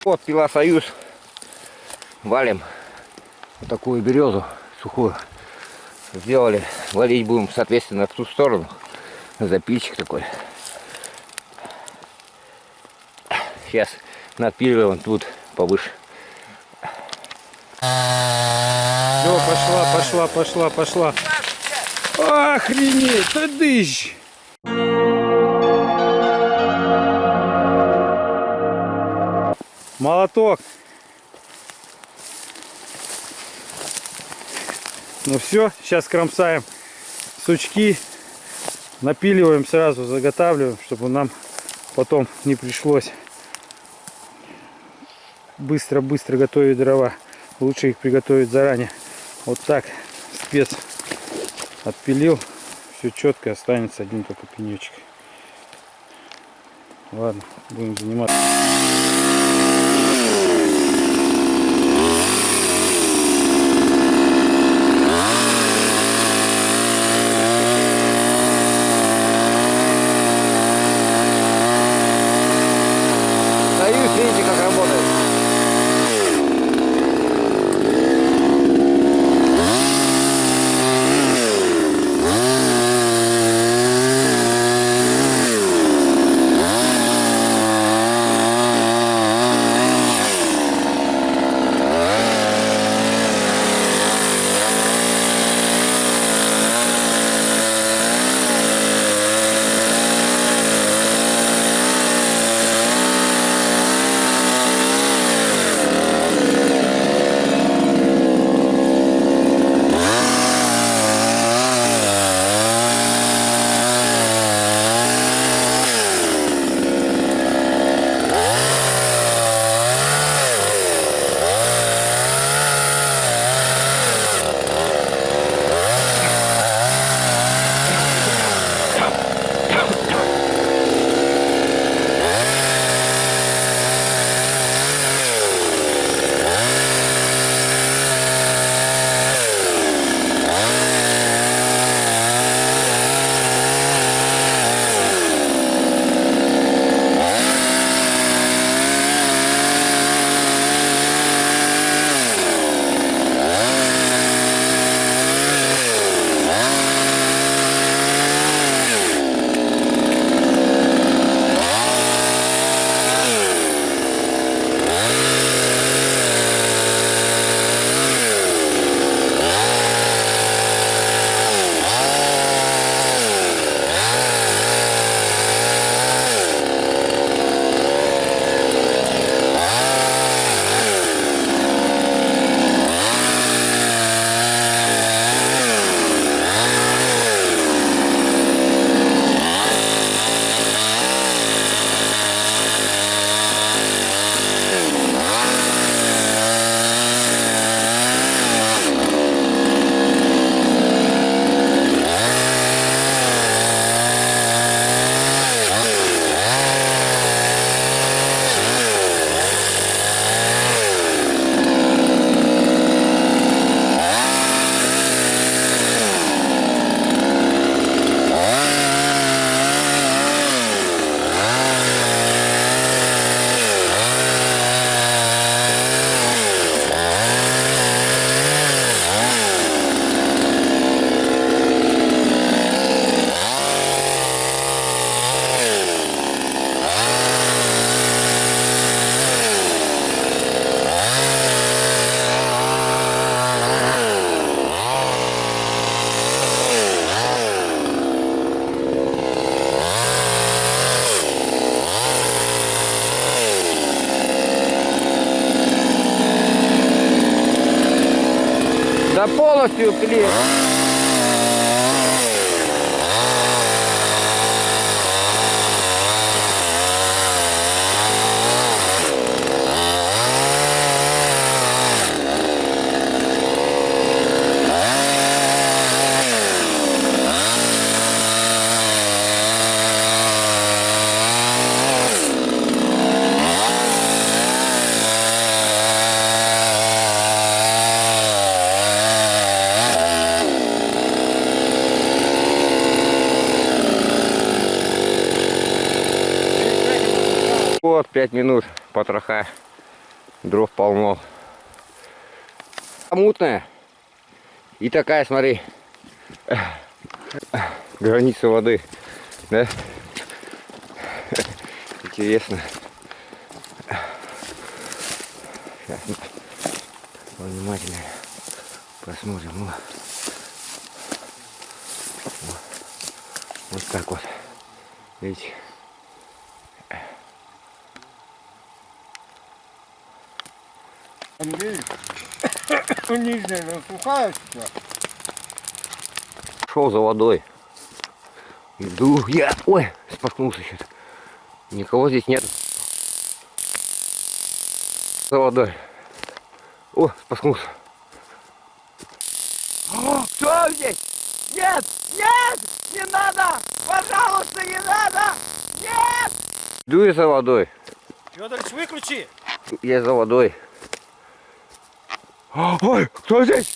Вот пила Союз. Валим вот такую березу сухую. Сделали. Валить будем, соответственно, в ту сторону. Запильчик такой. Сейчас надпиливаем тут повыше. Все, пошла. Охренеть, да дыщ! Молоток. Ну все, сейчас кромсаем сучки, напиливаем сразу, заготавливаем, чтобы нам потом не пришлось быстро готовить дрова. Лучше их приготовить заранее. Вот так спец отпилил, все четко, останется один только пенечек. Ладно, будем заниматься. Союз, видите, как работает. Да полностью пили. Вот 5 минут потроха Дров полно. Мутная. И такая, смотри, граница воды. Да? Интересно. Сейчас мы внимательно посмотрим. Вот так вот. Видите? Андрей, нижняя, она сухая сейчас. Шел за водой. Иду я. Ой, споткнулся сейчас. Никого здесь нет. За водой. О, споткнулся. Кто здесь? Нет! Нет! Не надо! Пожалуйста, не надо! Нет! Иду я за водой. Федорович, выключи! Я за водой. Ой, кто здесь?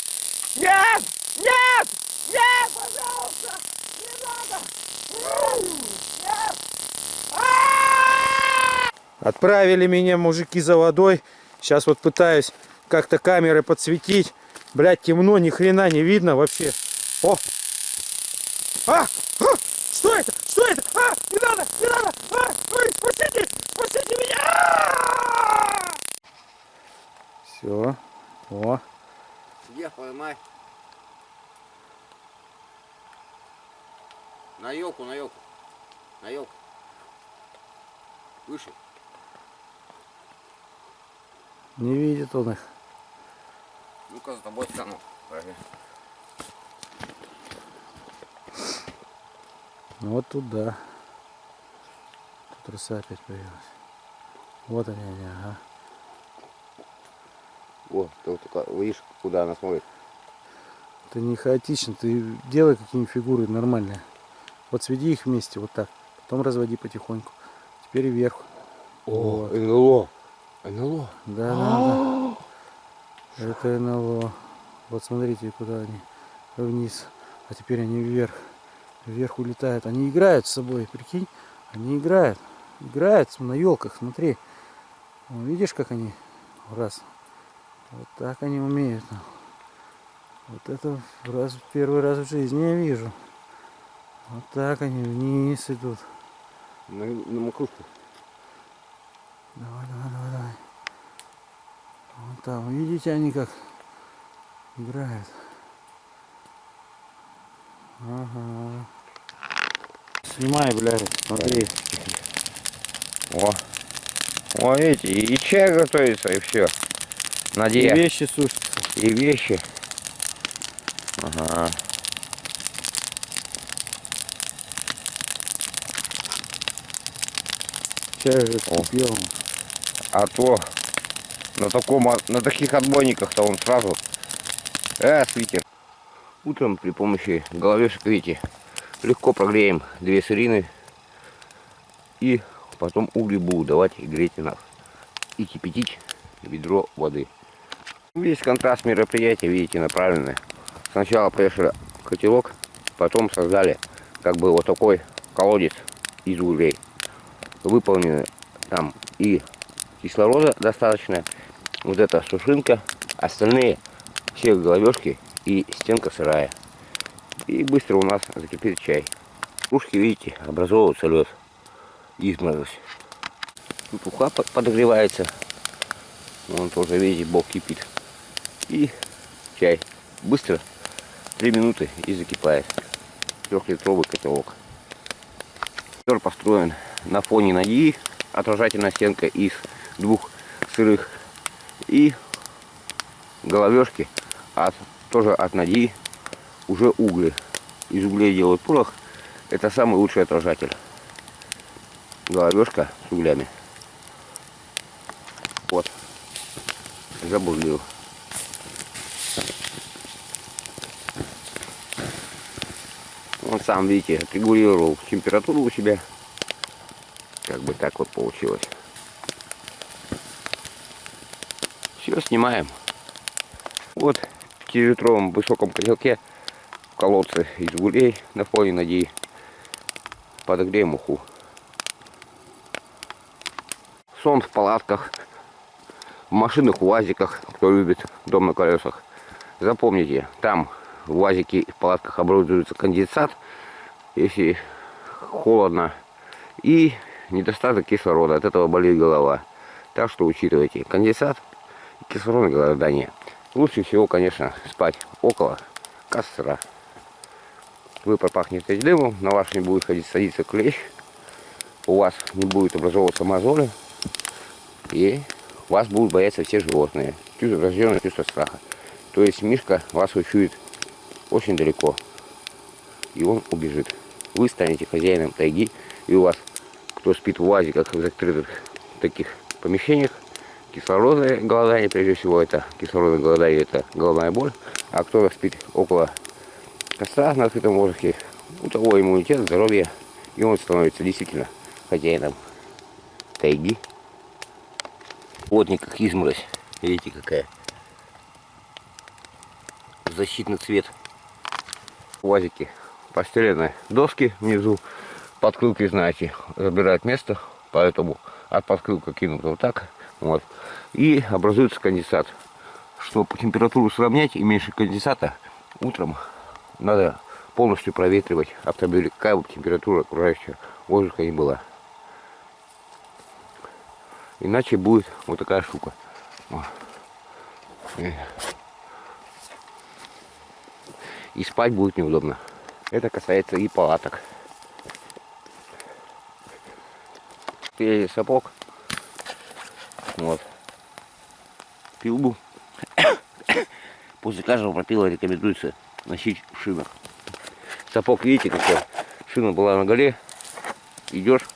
Нет! Нет! Нет, пожалуйста! Не надо! Нет! Отправили меня мужики за водой. Сейчас вот пытаюсь как-то камерой подсветить. Блядь, темно, ни хрена не видно вообще. О! Что это? Что это? Не надо! Не надо! Ой, спасите! Спасите меня! Все. О. Где поймай? На елку, на елку. На елку. Выше. Не видит он их. Ну-ка за тобой стану. Ну вот туда. Тут рыса опять появилась. Вот они, ага. О, ты вот только видишь, куда она смотрит. Ты не хаотично, ты делай какие-нибудь фигуры нормальные. Вот сведи их вместе, вот так. Потом разводи потихоньку. Теперь вверх. О, Вот. НЛО. НЛО. Да. Это НЛО. Вот смотрите, куда они. Вниз. А теперь они вверх. Вверх улетают. Они играют с собой, прикинь. Они играют. Играют на елках, смотри. Видишь, как они? Раз. Вот так они умеют. Вот это первый раз в жизни я вижу. Вот так они вниз идут. На макушку. Давай, давай, давай, давай. Вот там, видите, они как играют. Ага. Снимай, блядь, смотри. О. О, видите, и чай готовится, и все. И Надеюсь. вещи сушатся. И вещи. Ага. Чай уже вскипел. А то на таких отбойниках-то он сразу свитер. Утром при помощи головешек, видите, легко прогреем 2 сырины. И потом угли будут давать и греть нас. И кипятить ведро воды. Весь контраст мероприятия, видите, направленный. Сначала пришли котелок, потом создали как бы вот такой колодец из углей. Выполнены там и кислорода достаточно. Вот эта сушинка, остальные все головешки и стенка сырая. И быстро у нас закипит чай. Кружки, видите, образовывается лед. Изморозь. Тут уха подогревается. Вон тоже, видите, бок кипит. И чай. Быстро, 3 минуты и закипает. 3-литровый котелок. Костер построен на фоне ноги. Отражательная стенка из 2 сырых. И головешки тоже от ноги уже угли. Из углей делают порох. Это самый лучший отражатель. Головешка с углями. Вот. Забурлил. Он сам, видите, отрегулировал температуру у себя. Как бы так вот получилось. Все, снимаем. Вот в 5-литровом высоком котелке в колодце из углей на фоне ноги подогреем уху. Сон в палатках. машинах, УАЗиках, кто любит дом на колесах. Запомните, там в УАЗике и в палатках образуется конденсат, если холодно, и недостаток кислорода, от этого болит голова. Так что учитывайте, конденсат, кислородное голодание. Лучше всего, конечно, спать около костра. Вы пропахнете дымом, на вас не будет садиться клещ, у вас не будет образовываться мозоли, и вас будут бояться все животные. Чувство врожденное чувство страха. То есть мишка вас учует очень далеко, и он убежит. Вы станете хозяином тайги, и у вас, кто спит в УАЗиках, в закрытых таких помещениях, кислородное голодание, прежде всего, это кислородное голодание, это головная боль. А кто спит около костра на открытом воздухе, у того иммунитет, здоровье, и он становится действительно хозяином тайги. Вот не как изморозь, видите какая. Защитный цвет. УАЗики постелены доски внизу, подкрылки, знаете, забирают место, поэтому от подкрылка кинут вот так, вот, и образуется конденсат. Чтобы температуру сравнять и меньше конденсата, утром надо полностью проветривать автомобиль, какая бы температура окружающего воздуха ни была. Иначе будет вот такая штука. И спать будет неудобно. Это касается и палаток. Теперь сапог. Вот. Пилбу. После каждого пропила рекомендуется носить в шинах. Сапог, видите, какой? Шина была на голе. Идешь,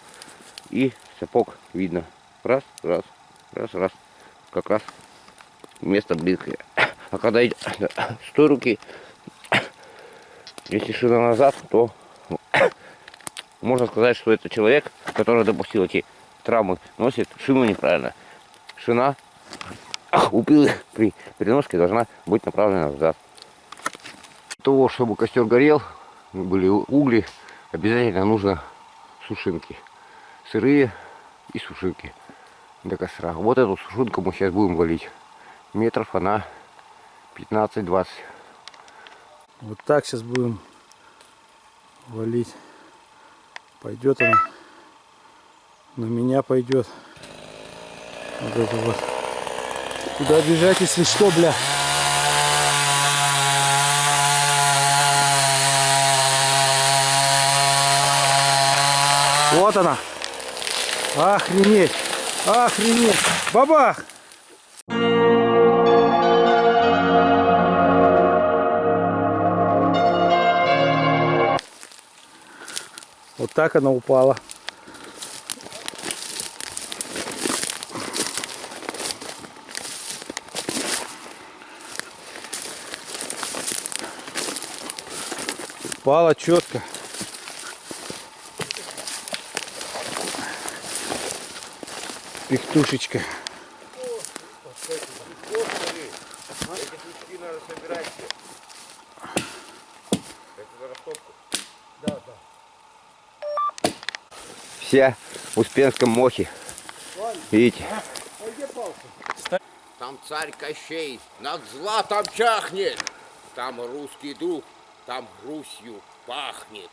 и сапог видно. Раз, раз, раз, раз. Как раз место близкое. А когда идет с той руки, если шина назад, то можно сказать, что это человек, который допустил эти травмы, носит шину неправильно. Шина у пилы при переноске должна быть направлена назад. Для того, чтобы костер горел, были угли, обязательно нужно сушинки. Сырые и сушинки для костра. Вот эту сушинку мы сейчас будем валить. Метров она 15-20. Вот так сейчас будем валить. Пойдет она. На меня пойдет. Вот это вот. Куда бежать, если что, бля? Вот она. Охренеть. Охренеть. Бабах. Вот так она упала. Упала четко. Пихтушечка. Вся в Успенском мохе. Видите? Там царь Кощей над златом чахнет. Там русский дух, там Русью пахнет.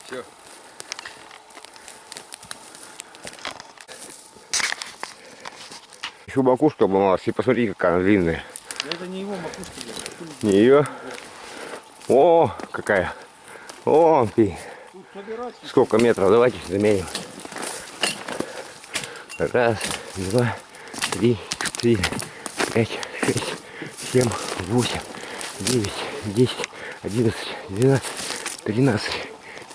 Все. Еще макушка обломалась. И посмотри, какая она длинная. Это не его макушка. Не ее. О, какая. О, ты. Сколько метров? Давайте замерим. Раз, два, три, четыре, пять, шесть, 7, 8, 9, 10, 11, 12, 13,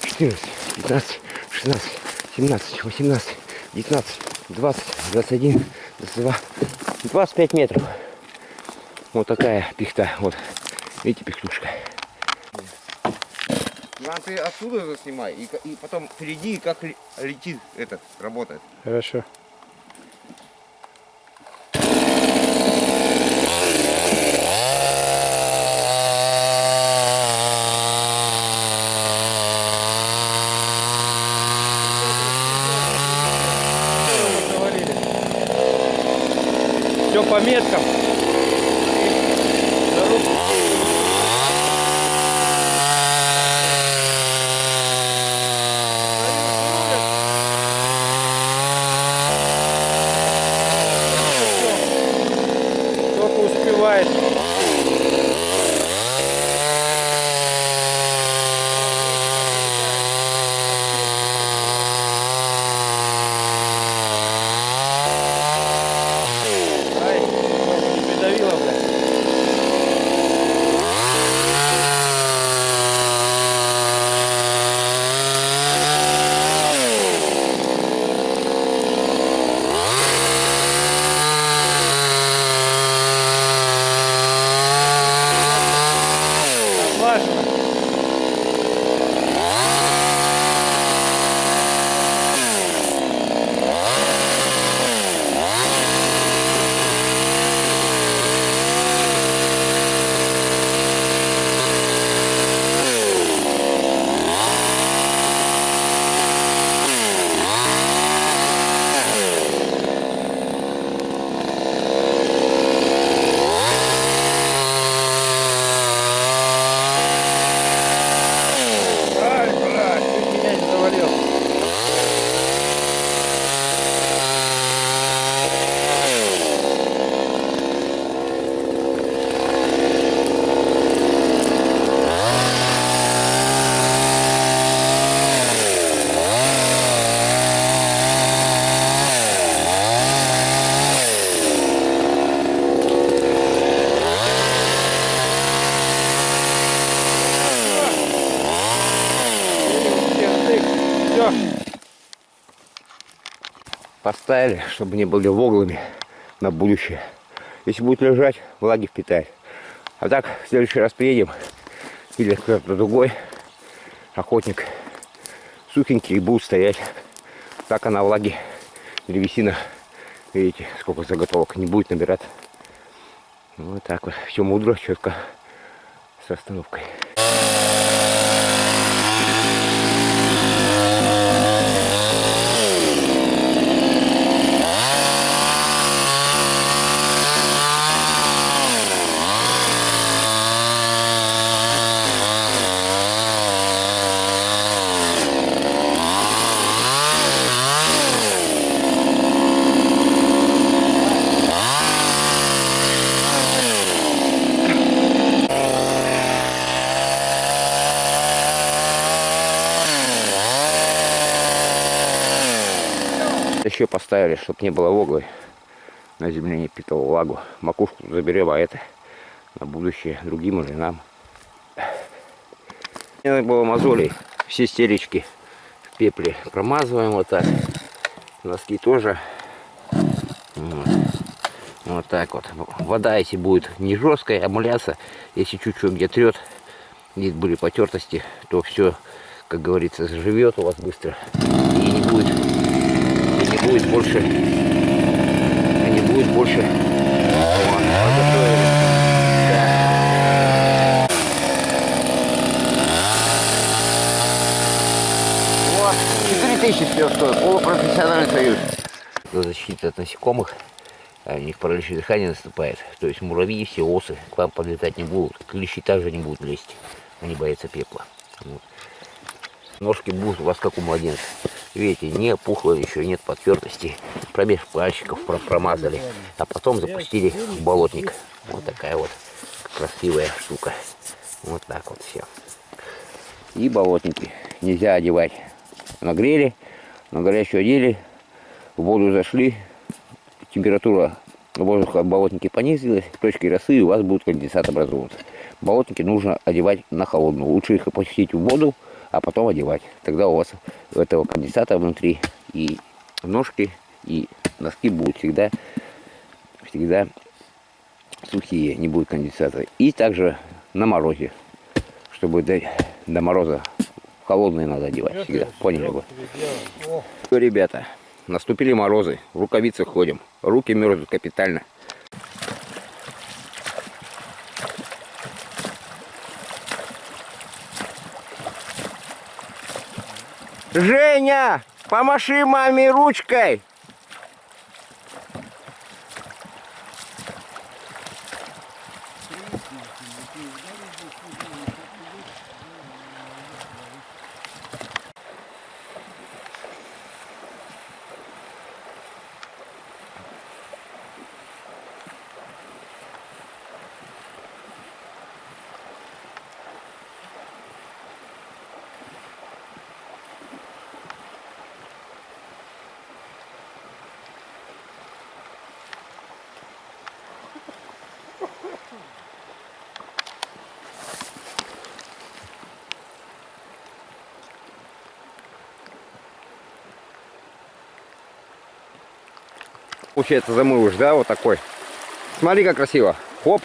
14, 15, 16, 17, 18, 19, 20, 21, 22, 25 метров. Вот такая пихта. Вот. Видите, пихтушка. Ты отсюда заснимай, и потом впереди, как летит этот, работает. Хорошо. Завалили. Все по меткам. Только успевает. Ай, не придавило, блядь. Важно. Ай, блядь, чуть меня не завалил. Все. Поставили, чтобы не были воглами на будущее. Если будет лежать, влаги впитает. А так, в следующий раз приедем, или кто-то другой охотник, сухенький, и будут стоять. Так она влаги, древесина, видите, сколько заготовок, не будет набирать. Вот так вот, все мудро, четко, с остановкой. Еще поставили, чтобы не было воглы, на земле не питал влагу. Макушку заберем, а это на будущее другим уже нам. Мне надо было мозолей, все стелечки в пепле промазываем вот так. Носки тоже. Вот так вот. Вода, если будет не жесткая, амуляция, если чуть-чуть где трет, здесь были потертости, то все, как говорится, заживет у вас быстро и не будет больше. Вот, подготовили. Вот, и 3000 все стоит, полупрофессиональный союз. Защита от насекомых, у них паралич дыхания наступает. То есть муравьи, все осы к вам подлетать не будут. Клещи также не будут лезть. Они боятся пепла. Вот. Ножки будут у вас как у младенца. Видите, не пухло еще, нет потертости. Промеж пальчиков промазали. А потом запустили в болотник. Вот такая вот красивая штука. Вот так вот все. И болотники нельзя одевать. Нагрели, на горячую одели, в воду зашли. Температура воздуха в болотнике понизилась, точки росы, и у вас будет конденсат образовываться. Болотники нужно одевать на холодную. Лучше их опустить в воду, а потом одевать. Тогда у вас этого конденсата внутри и ножки, и носки будут всегда сухие, не будет конденсата. И также на морозе, чтобы до мороза холодные надо одевать всегда. Поняли вы? Что, ребята, наступили морозы, в рукавицах ходим, руки мерзнут капитально. Женя, помаши маме ручкой. Получается, замылыш, да, вот такой. Смотри, как красиво. Хоп,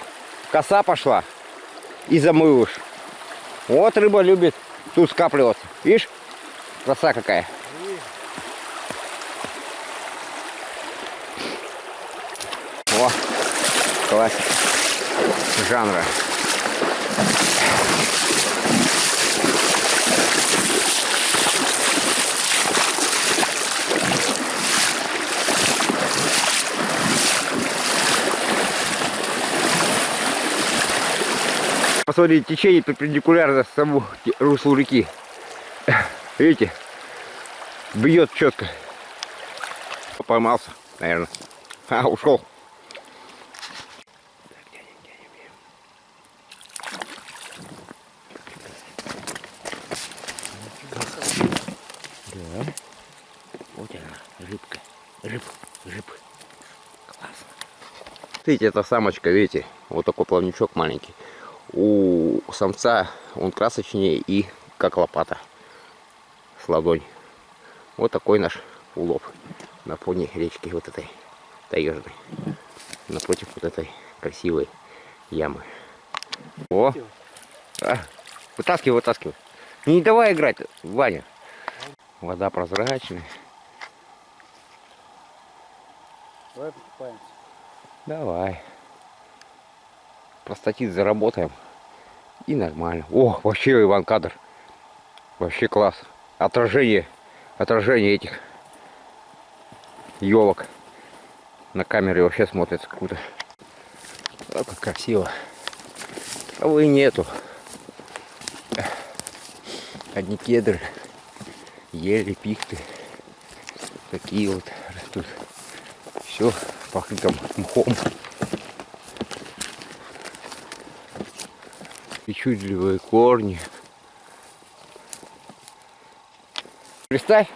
коса пошла. И замылыш. Вот рыба любит тут скапливаться. Видишь? Краса какая. О, классика жанра. Посмотрите, течение перпендикулярно саму руслу реки. Видите? Бьет четко. Поймался, наверное. А, ушел. Да. Вот она, рыбка. Рыб. Классно. Видите, это самочка, видите? Вот такой плавничок маленький. У самца он красочнее и как лопата с ладонь. Вот такой наш улов на фоне речки вот этой таежной, напротив вот этой красивой ямы. О, вытаскивай. Не давай играть, Ваня. Вода прозрачная. Давай покупаемся. Давай. Простатит заработаем. И нормально. О, вообще, Иван, кадр. Вообще класс. Отражение этих елок на камере вообще смотрится круто. О, как красиво. Травы нету. Одни кедры, ели, пихты. Такие вот растут. Все покрыто мхом. Причудливые корни. Представь,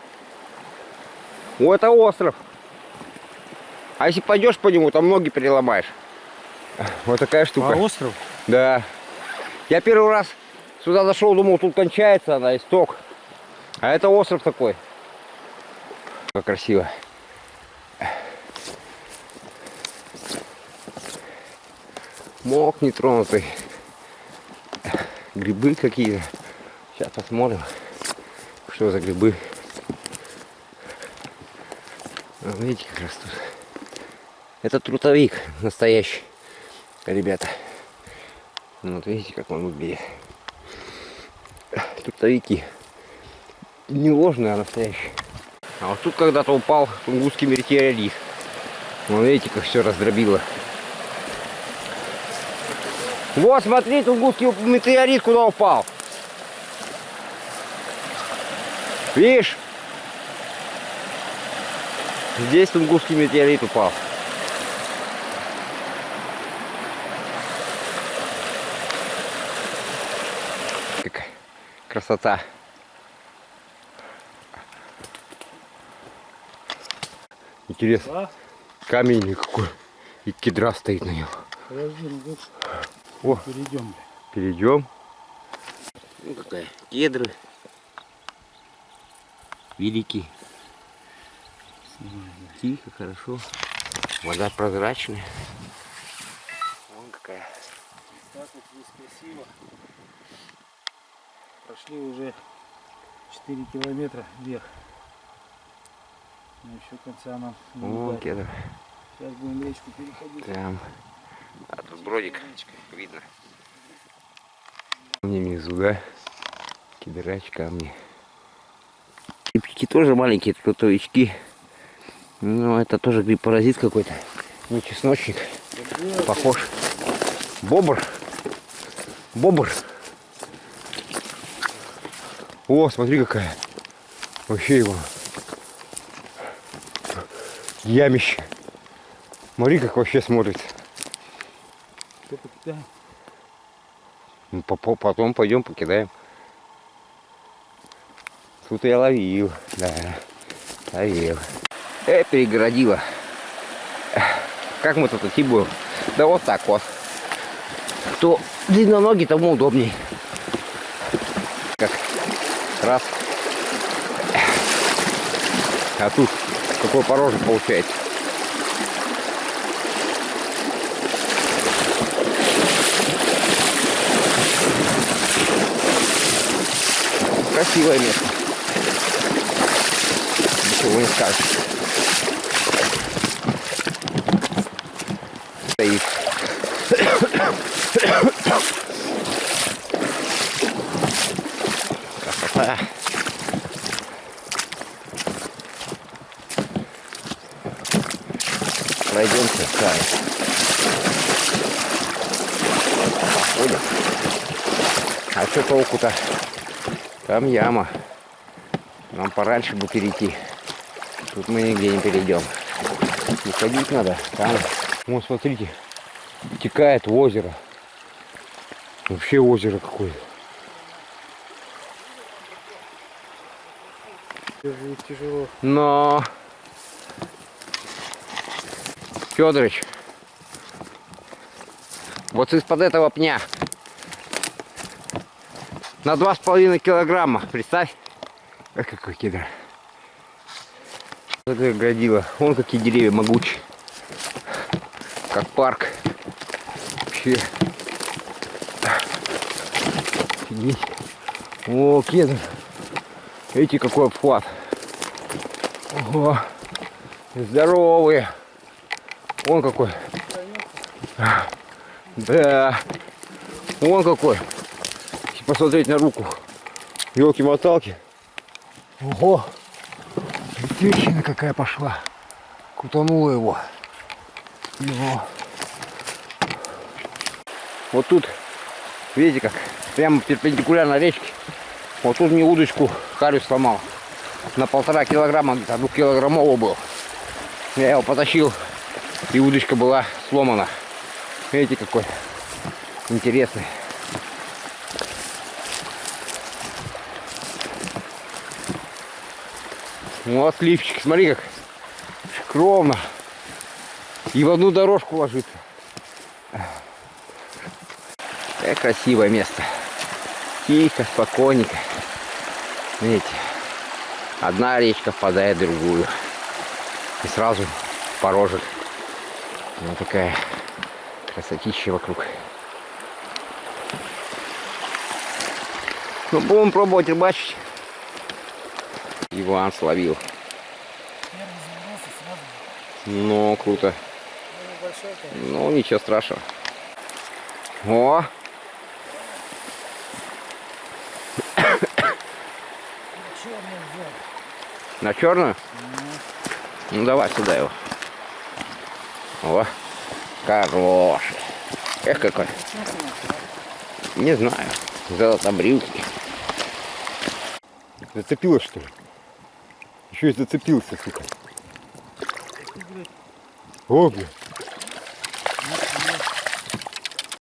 вот это остров. А если пойдешь по нему, там ноги переломаешь. Вот такая штука. А остров? Да. Я первый раз сюда зашел, думал, тут кончается она, исток. А это остров такой. Как красиво. Мох нетронутый. Грибы какие-то. Сейчас посмотрим, что за грибы. Видите, как растут. Это трутовик настоящий, ребята. Вот видите, как он выглядит. Трутовики. Не ложные, а настоящие. А вот тут когда-то упал тунгусский метеорит. Вот видите, как все раздробило. Вот, смотри, тунгусский метеорит куда упал. Видишь? Здесь тунгусский метеорит упал. Какая красота. Интересно. Камень какой. И кедра стоит на нем. Подожди, ну лучше. О, Перейдем. перейдем. Ну какая. Кедры. Великий. Тихо, хорошо. Вода прозрачная. Вон какая. Так вот здесь красиво. Прошли уже 4 километра вверх. Но еще конца нам не Вон видать. кедр. Сейчас будем речку переходить. Там. А тут бродик. Видно. Камни внизу, да? Кедрач, камни. Грибки тоже маленькие, трутовички. Ну, это тоже гриб-паразит какой-то. Не чесночник. Похож. Бобр. Бобр. О, смотри какая. Вообще его. Ямище. Смотри, как вообще смотрится. Что покидаем? Ну, потом пойдем покидаем. Тут я ловил. Да, ловил. Перегородила. Как мы тут идти будем? Да вот так вот. Кто длинноногий, тому удобней. Как раз. А тут какой порожек получается. красивое место. Ничего не скажешь. Стоит. Красота. Пройдемся, Сай. Ходим. А что толку-то? Там яма. Нам пораньше бы перейти. Тут мы нигде не перейдем. Уходить надо. Там. Вот смотрите. Текает в озеро. Вообще озеро какое-то. Тяжело. Но... Федорович, вот из-под этого пня на 2,5 килограмма, представь. Какой кедр. Это градило. Вон какие деревья могучие. Как парк. Вообще. Офигеть. О, кедр. Видите, какой обхват. Ого. Здоровые. Вон какой. Да. Вон какой. Посмотреть на руку. Ёлки-моталки. Ого. Трещина какая пошла. Кутанула его. Вот тут, видите как, прямо перпендикулярно речке. Вот тут мне удочку Харю сломал. На 1,5 килограмма, где-то 2-килограммовый был. Я его потащил, и удочка была сломана. Видите, какой интересный. Вот сливчик, смотри как ровно. И в одну дорожку ложится. Красивое место. Тихо, спокойненько. Видите, одна речка впадает в другую. И сразу порожек. Вот такая красотища вокруг. Ну, будем пробовать рыбачить. Иван словил. Ну, круто. Ну, ничего страшного. О! На черную? Ну, давай сюда его. О, хороший. Эх, какой. Не знаю. Золотобрюхий. Зацепилось, что ли? Еще и зацепился, сука. О, блин.